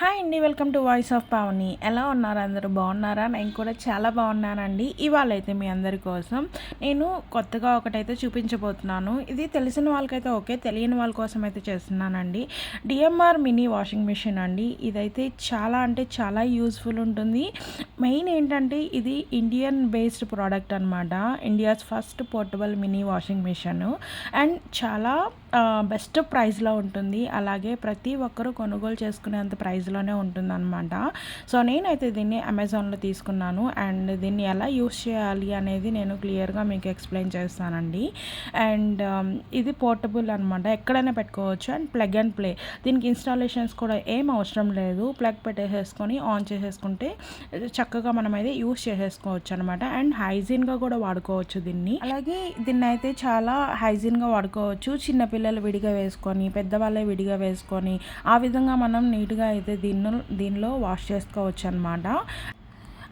Hi అండి, welcome to voice of Pavani. ఎలా ఉన్నారు అందరూ? బాగున్నారా? నేను కూడా చాలా బాగున్నానండి. ఇవాళ అయితే మీ అందరి కోసం నేను కొత్తగా ఒకటైతే చూపించబోతున్నాను. ఇది తెలిసిన వాళ్ళకైతే ఓకే, తెలియని వాళ్ళ కోసం అయితే చేస్తున్నానండి. డిఎంఆర్ మినీ వాషింగ్ మిషన్ అండి. ఇదైతే చాలా అంటే చాలా యూస్ఫుల్ ఉంటుంది. మెయిన్ ఏంటంటే ఇది ఇండియన్ బేస్డ్ ప్రోడక్ట్ అనమాట. India's first portable mini washing machine and చాలా బెస్ట్ ప్రైస్లో ఉంటుంది. అలాగే ప్రతి ఒక్కరూ కొనుగోలు చేసుకునేంత ప్రైస్లోనే ఉంటుందన్నమాట. సో నేనైతే దీన్ని అమెజాన్లో తీసుకున్నాను అండ్ దీన్ని ఎలా యూస్ చేయాలి అనేది నేను క్లియర్గా మీకు ఎక్స్ప్లెయిన్ చేస్తానండి. అండ్ ఇది పోర్టబుల్ అనమాట, ఎక్కడైనా పెట్టుకోవచ్చు అండ్ ప్లగ్ అండ్ ప్లే. దీనికి ఇన్స్టాలేషన్స్ కూడా ఏం అవసరం లేదు. ప్లగ్ పెట్టేసేసుకొని ఆన్ చేసేసుకుంటే చక్కగా మనమైతే యూస్ చేసేసుకోవచ్చు అనమాట. అండ్ హైజీన్గా కూడా వాడుకోవచ్చు దీన్ని. అలాగే దీన్ని అయితే చాలా హైజీన్గా వాడుకోవచ్చు. చిన్నపిల్లలు విడిగా వేసుకొని, పెద్దవాళ్ళే విడిగా వేసుకొని, ఆ విధంగా మనం నీట్గా అయితే దీనిలో వాష్ చేసుకోవచ్చు అనమాట.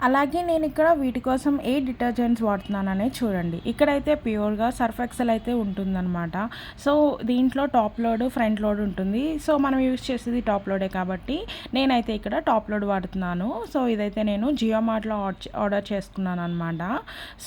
అలాగే నేను ఇక్కడ వీటి కోసం ఏ డిటర్జెంట్స్ వాడుతున్నాననే చూడండి. ఇక్కడైతే ప్యూర్గా సర్ఫ్ ఎక్సెల్ అయితే ఉంటుందన్నమాట. సో దీంట్లో టాప్ లోడ్, ఫ్రంట్ లోడ్ ఉంటుంది. సో మనం యూజ్ చేసేది టాప్ లోడే కాబట్టి నేనైతే ఇక్కడ టాప్ లోడ్ వాడుతున్నాను. సో ఇదైతే నేను జియో మార్ట్లో ఆర్డర్ చేసుకున్నాను అనమాట.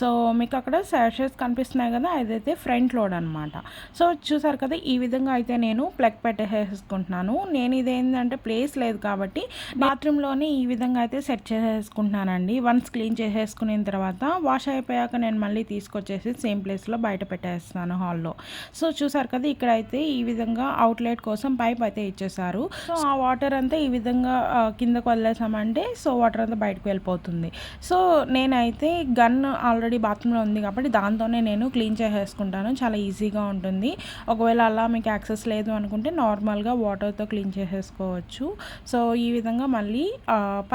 సో మీకు అక్కడ శాషెస్ కనిపిస్తున్నాయి కదా, అదైతే ఫ్రంట్ లోడ్ అనమాట. సో చూసారు కదా, ఈ విధంగా అయితే నేను ప్లగ్ పెట్టేసుకుంటున్నాను. నేను ఇదేంటంటే ప్లేస్ లేదు కాబట్టి బాత్రూంలోనే ఈ విధంగా అయితే సెట్ చేసేసుకుంటున్నానండి. వన్స్ క్లీన్ చేసేసుకున్న తర్వాత వాష్ అయిపోయాక నేను మళ్ళీ తీసుకొచ్చేసి సేమ్ ప్లేస్లో బయట పెట్టేస్తాను, హాల్లో. సో చూసారు కదా, ఇక్కడైతే ఈ విధంగా అవుట్లెట్ కోసం పైప్ అయితే ఇచ్చేసారు. సో ఆ వాటర్ అంతా ఈ విధంగా కిందకు వదిలేసామంటే సో వాటర్ అంతా బయటకు వెళ్ళిపోతుంది. సో నేనైతే గన్ ఆల్రెడీ బాత్రూంలో ఉంది కాబట్టి దాంతోనే నేను క్లీన్ చేసేసుకుంటాను. చాలా ఈజీగా ఉంటుంది. ఒకవేళ అలా మీకు యాక్సెస్ లేదు అనుకుంటే నార్మల్గా వాటర్తో క్లీన్ చేసేసుకోవచ్చు. సో ఈ విధంగా మళ్ళీ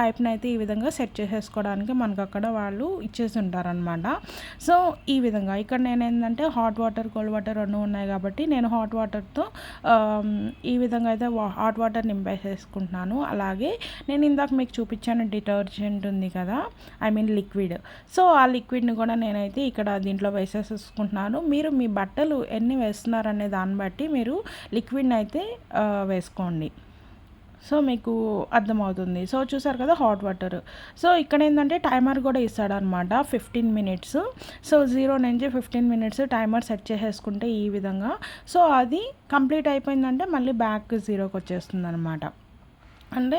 పైప్ని అయితే ఈ విధంగా సెట్ చేసేసుకోవడానికి మనకు అక్కడ వాళ్ళు ఇచ్చేసి ఉంటారనమాట. సో ఈ విధంగా ఇక్కడ నేను ఏంటంటే హాట్ వాటర్, కోల్డ్ వాటర్ రెండు ఉన్నాయి కాబట్టి నేను హాట్ వాటర్తో ఈ విధంగా అయితే హాట్ వాటర్ నింపేసేసుకుంటున్నాను. అలాగే నేను ఇందాక మీకు చూపించాను డిటర్జెంట్ ఉంది కదా, ఐ మీన్ లిక్విడ్. సో ఆ లిక్విడ్ని కూడా నేనైతే ఇక్కడ దీంట్లో వేసేసుకుంటున్నాను. మీరు మీ బట్టలు ఎన్ని వేస్తున్నారనే దాన్ని బట్టి మీరు లిక్విడ్ని అయితే వేసుకోండి. సో మీకు అర్థమవుతుంది. సో చూసారు కదా హాట్ వాటర్. సో ఇక్కడ ఏంటంటే టైమర్ కూడా ఇస్తాడనమాట, 15 మినిట్స్. సో 0 నుంచి 15 మినిట్స్ టైమర్ సెట్ చేసేసుకుంటే ఈ విధంగా, సో అది కంప్లీట్ అయిపోయిందంటే మళ్ళీ బ్యాక్ 0కి వచ్చేస్తుంది అనమాట. అంటే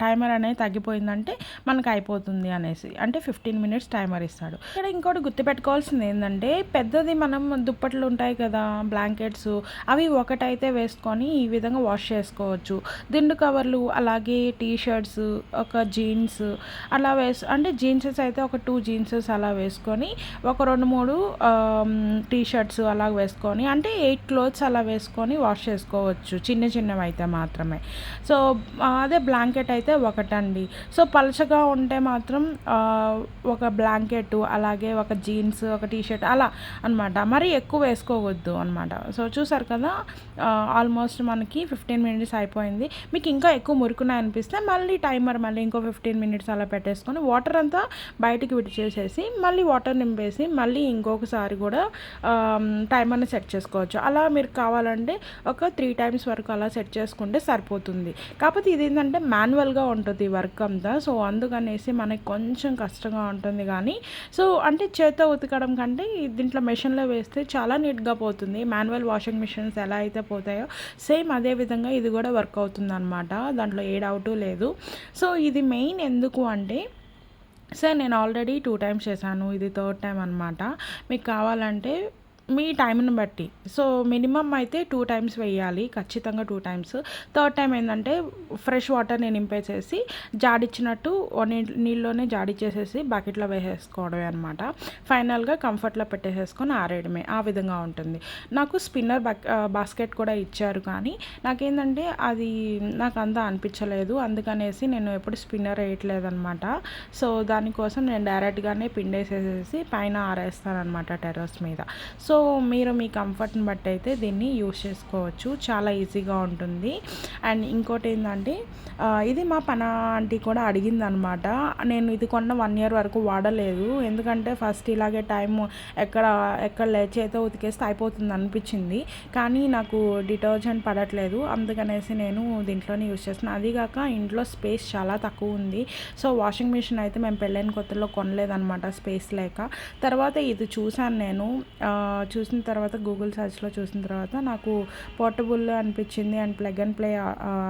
టైమర్ అనేది తగ్గిపోయిందంటే మనకు అయిపోతుంది అనేసి, అంటే 15 మినిట్స్ టైమర్ ఇస్తాడు. ఇక్కడ ఇంకోటి గుర్తుపెట్టుకోవాల్సింది ఏంటంటే, పెద్దది మనం దుప్పట్లు ఉంటాయి కదా, బ్లాంకెట్స్, అవి ఒకటైతే వేసుకొని ఈ విధంగా వాష్ చేసుకోవచ్చు. దిండు కవర్లు, అలాగే టీ షర్ట్స్, ఒక జీన్స్ అలా అంటే జీన్సెస్ అయితే ఒక 2 జీన్సెస్ అలా వేసుకొని, ఒక 2-3 టీ షర్ట్స్ అలా వేసుకొని, అంటే 8 క్లోత్స్ అలా వేసుకొని వాష్ చేసుకోవచ్చు, చిన్న చిన్నవి అయితే మాత్రమే. సో అదే బ్లాంకెట్ అయితే ఒకటండి. సో పలచగా ఉంటే మాత్రం ఒక బ్లాంకెట్, అలాగే ఒక జీన్స్, ఒక టీషర్ట్ అలా అనమాట. మరీ ఎక్కువ వేసుకోవద్దు అనమాట. సో చూసారు కదా, ఆల్మోస్ట్ మనకి 15 మినిట్స్ అయిపోయింది. మీకు ఇంకా ఎక్కువ మురుకున్నాయి అనిపిస్తే మళ్ళీ టైమర్ మళ్ళీ ఇంకో 15 మినిట్స్ అలా పెట్టేసుకొని వాటర్ అంతా బయటికి విడిచేసేసి మళ్ళీ వాటర్ నింపేసి మళ్ళీ ఇంకొకసారి కూడా టైమర్ని సెట్ చేసుకోవచ్చు. అలా మీరు కావాలంటే ఒక 3 టైమ్స్ వరకు అలా సెట్ చేసుకుంటే సరిపోతుంది. కాకపోతే ఇది ఏంటంటే మాన్యువల్గా ఉంటుంది వర్క్ అంతా. సో అందుకనేసి మనకి కొంచెం కష్టంగా ఉంటుంది. కానీ సో అంటే చేత్తో ఉతకడం కంటే దీంట్లో మెషిన్లో వేస్తే చాలా నీట్గా పోతుంది. మాన్యువల్ వాషింగ్ మిషన్స్ ఎలా అయితే పోతాయో సేమ్ అదే విధంగా ఇది కూడా వర్క్ అవుతుంది అనమాట. దాంట్లో ఏ డౌటు లేదు. సో ఇది మెయిన్ ఎందుకు అంటే, సార్ నేను ఆల్రెడీ 2 టైమ్స్ చేశాను, ఇది 3rd టైం అనమాట. మీకు కావాలంటే మీ టైంని బట్టి సో మినిమం అయితే 2 టైమ్స్ వేయాలి, ఖచ్చితంగా 2 టైమ్స్. 3rd టైం ఏంటంటే ఫ్రెష్ వాటర్ని నింపేసేసి జాడిచ్చినట్టు నీళ్ళలోనే జాడిచ్చేసేసి బకెట్లో వేసేసుకోవడమే అనమాట. ఫైనల్గా కంఫర్ట్లో పెట్టేసేసుకొని ఆరేయడమే, ఆ విధంగా ఉంటుంది. నాకు స్పిన్నర్ బాస్కెట్ కూడా ఇచ్చారు, కానీ నాకేంటంటే అది నాకు అంతా అనిపించలేదు. అందుకనేసి నేను ఎప్పుడు స్పిన్నర్ వేయట్లేదు అనమాట. సో దానికోసం నేను డైరెక్ట్గానే పిండేసేసేసి పైన ఆరేస్తాను అనమాట, టెర్రస్ మీద. సో సో మీరు మీ కంఫర్ట్ని బట్టి అయితే దీన్ని యూస్ చేసుకోవచ్చు, చాలా ఈజీగా ఉంటుంది. అండ్ ఇంకోటి ఏంటంటే ఇది మా ఆంటీ కూడా అడిగిందనమాట. నేను ఇది కొన్న 1 ఇయర్ వరకు వాడలేదు, ఎందుకంటే ఫస్ట్ ఇలాగే టైము ఎక్కడ చేతితో ఉతికేస్తే అయిపోతుంది అనిపించింది, కానీ నాకు డిటర్జెంట్ పడట్లేదు, అందుకనేసి నేను దీంట్లోనే యూస్ చేస్తున్నాను. అదిగాక ఇంట్లో స్పేస్ చాలా తక్కువ ఉంది. సో వాషింగ్ మిషన్ అయితే మేము పెళ్ళైన కొత్తలో కొనలేదనమాట, స్పేస్ లేక. తర్వాత ఇది చూసాను నేను, చూసిన తర్వాత గూగుల్ సర్చ్లో చూసిన తర్వాత నాకు పోర్టబుల్ అనిపించింది అండ్ ప్లగ్ అండ్ ప్లే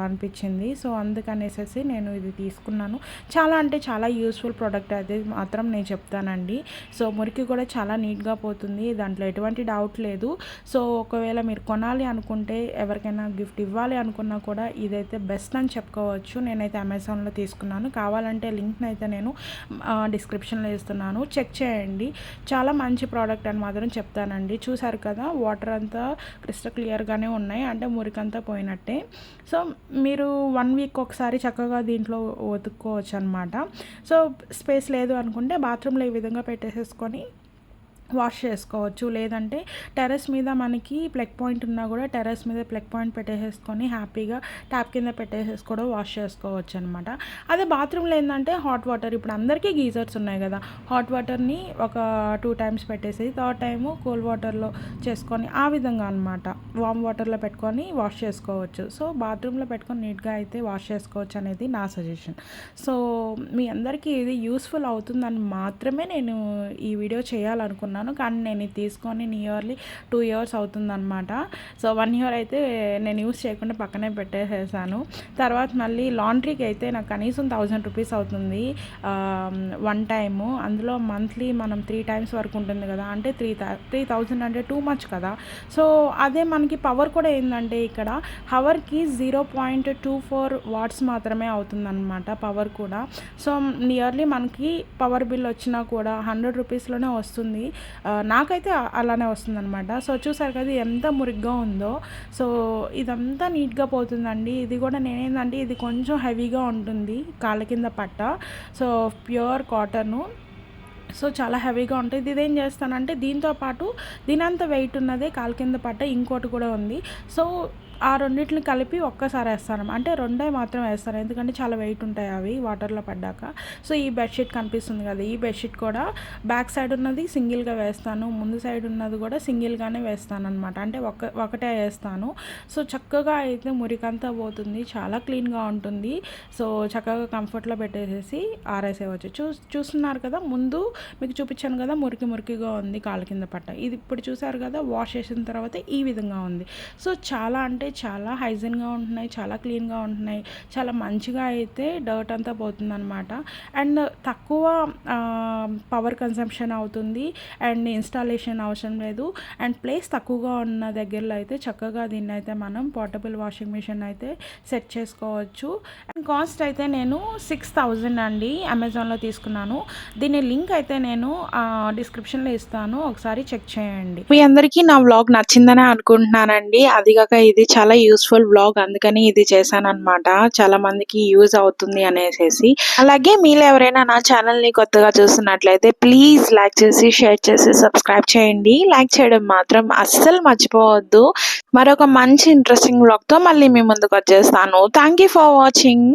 అనిపించింది. సో అందుకనేసి నేను ఇది తీసుకున్నాను. చాలా అంటే చాలా యూస్ఫుల్ ప్రోడక్ట్ అది మాత్రం నేను చెప్తానండి. సో మురికి కూడా చాలా నీట్గా పోతుంది, దాంట్లో ఎటువంటి డౌట్ లేదు. సో ఒకవేళ మీరు కొనాలి అనుకుంటే, ఎవరికైనా గిఫ్ట్ ఇవ్వాలి అనుకున్నా కూడా ఇదైతే బెస్ట్ అని చెప్పుకోవచ్చు. నేనైతే అమెజాన్లో తీసుకున్నాను, కావాలంటే లింక్ని అయితే నేను డిస్క్రిప్షన్లో ఇస్తున్నాను, చెక్ చేయండి. చాలా మంచి ప్రోడక్ట్ అని మాత్రం చెప్తానండి. చూసారు కదా, వాటర్ అంతా క్రిస్టల్ క్లియర్గానే ఉన్నాయి, అంటే మురికంతా పోయినట్టే. సో మీరు 1 వీక్ ఒకసారి చక్కగా దీంట్లో ఉతుక్కోవచ్చు అనమాట. సో స్పేస్ లేదు అనుకుంటే బాత్రూంలో ఈ విధంగా పెట్టేసేసుకొని వాష్ చేసుకోవచ్చు, లేదంటే టెర్రస్ మీద మనకి ప్లగ్ పాయింట్ ఉన్నా కూడా టెర్రస్ మీద ప్లగ్ పాయింట్ పెట్టేసుకొని హ్యాపీగా ట్యాప్ కింద పెట్టేసేసుకోవడం వాష్ చేసుకోవచ్చు అనమాట. అదే బాత్రూంలో ఏంటంటే హాట్ వాటర్, ఇప్పుడు అందరికీ గీజర్స్ ఉన్నాయి కదా, హాట్ వాటర్ని ఒక 2 టైమ్స్ పెట్టేసి థర్డ్ టైము కూల్ వాటర్లో చేసుకొని ఆ విధంగా అనమాట వామ్ వాటర్లో పెట్టుకొని వాష్ చేసుకోవచ్చు. సో బాత్రూంలో పెట్టుకొని నీట్గా అయితే వాష్ చేసుకోవచ్చు అనేది నా సజెషన్. సో మీ అందరికీ ఇది యూస్ఫుల్ అవుతుందని మాత్రమే నేను ఈ వీడియో చేయాలనుకున్నాను, కానీ నేను ఇది తీసుకొని నియర్లీ 2 ఇయర్స్ అవుతుందన్నమాట. సో 1 ఇయర్ అయితే నేను యూస్ చేయకుండా పక్కనే పెట్టేసేసాను. తర్వాత మళ్ళీ లాండ్రీకి అయితే నాకు కనీసం 1000 రూపీస్ అవుతుంది 1 టైము. అందులో మంత్లీ మనం 3 టైమ్స్ వరకు ఉంటుంది కదా, అంటే 3000 అంటే టూ మచ్ కదా. సో అదే మనకి పవర్ కూడా ఏంటంటే ఇక్కడ హవర్కి 0.24 వాట్స్ మాత్రమే అవుతుందన్నమాట పవర్ కూడా. సో నియర్లీ మనకి పవర్ బిల్ వచ్చినా కూడా 100 రూపీస్లోనే వస్తుంది. నాకైతే అలానే వస్తుందన్నమాట. సో చూసారు కదా ఎంత మురిగ్గా ఉందో. సో ఇదంతా నీట్గా పోతుందండి. ఇది కూడా నేనేందంటే ఇది కొంచెం హెవీగా ఉంటుంది కాళ్ళ కింద పట్ట, సో ప్యూర్ కాటను. సో చాలా హెవీగా ఉంటుంది. ఇదేం చేస్తానంటే దీంతో పాటు దీనంత వెయిట్ ఉన్నదే కాళ్ళ కింద పట్ట ఇంకోటి కూడా ఉంది. సో ఆ రెండింటిని కలిపి ఒక్కసారి వేస్తాను, అంటే 2 మాత్రం వేస్తాను, ఎందుకంటే చాలా వెయిట్ ఉంటాయి అవి వాటర్లో పడ్డాక. సో ఈ బెడ్షీట్ కనిపిస్తుంది కదా, ఈ బెడ్షీట్ కూడా బ్యాక్ సైడ్ ఉన్నది సింగిల్గా వేస్తాను, ముందు సైడ్ ఉన్నది కూడా సింగిల్గానే వేస్తాను అనమాట, అంటే ఒకటే వేస్తాను. సో చక్కగా అయితే మురికంతా పోతుంది, చాలా క్లీన్గా ఉంటుంది. సో చక్కగా కంఫర్ట్లో పెట్టేసేసి ఆరేసేవచ్చు. చూస్తున్నారు కదా, ముందు మీకు చూపించాను కదా మురికిగా ఉంది కాళ్ళ కింద పట్ట, ఇది ఇప్పుడు చూసారు కదా వాష్ చేసిన తర్వాత ఈ విధంగా ఉంది. సో చాలా అంటే చాలా హైజీన్గా ఉంటున్నాయి, చాలా క్లీన్గా ఉంటున్నాయి, చాలా మంచిగా అయితే డర్ట్ అంతా పోతుందన్నమాట. అండ్ తక్కువ పవర్ కన్సంప్షన్ అవుతుంది, అండ్ ఇన్స్టాలేషన్ అవసరం లేదు, అండ్ ప్లేస్ తక్కువగా ఉన్న దగ్గరలో అయితే చక్కగా దీన్ని అయితే మనం పోర్టబుల్ వాషింగ్ మిషన్ అయితే సెట్ చేసుకోవచ్చు. అండ్ కాస్ట్ అయితే నేను 6000 అండి అమెజాన్లో తీసుకున్నాను. దీని లింక్ అయితే నేను డిస్క్రిప్షన్లో ఇస్తాను, ఒకసారి చెక్ చేయండి. మీ అందరికీ నా వ్లాగ్ నచ్చిందనే అనుకుంటున్నానండి. అదిగాక ఇది చాలా యూస్ఫుల్ వ్లాగ్, అందుకని ఇది చేశాను అనమాట, చాలా మందికి యూజ్ అవుతుంది అనేసి. అలాగే మీరు ఎవరైనా నా ఛానల్ని కొత్తగా చూస్తున్నట్లయితే ప్లీజ్ లైక్ చేసి షేర్ చేసి సబ్స్క్రైబ్ చేయండి. లైక్ చేయడం మాత్రం అస్సలు మర్చిపోవద్దు. మరొక మంచి ఇంట్రెస్టింగ్ వ్లాగ్తో మళ్ళీ మీ ముందుకు వచ్చేస్తాను. Thank you for watching.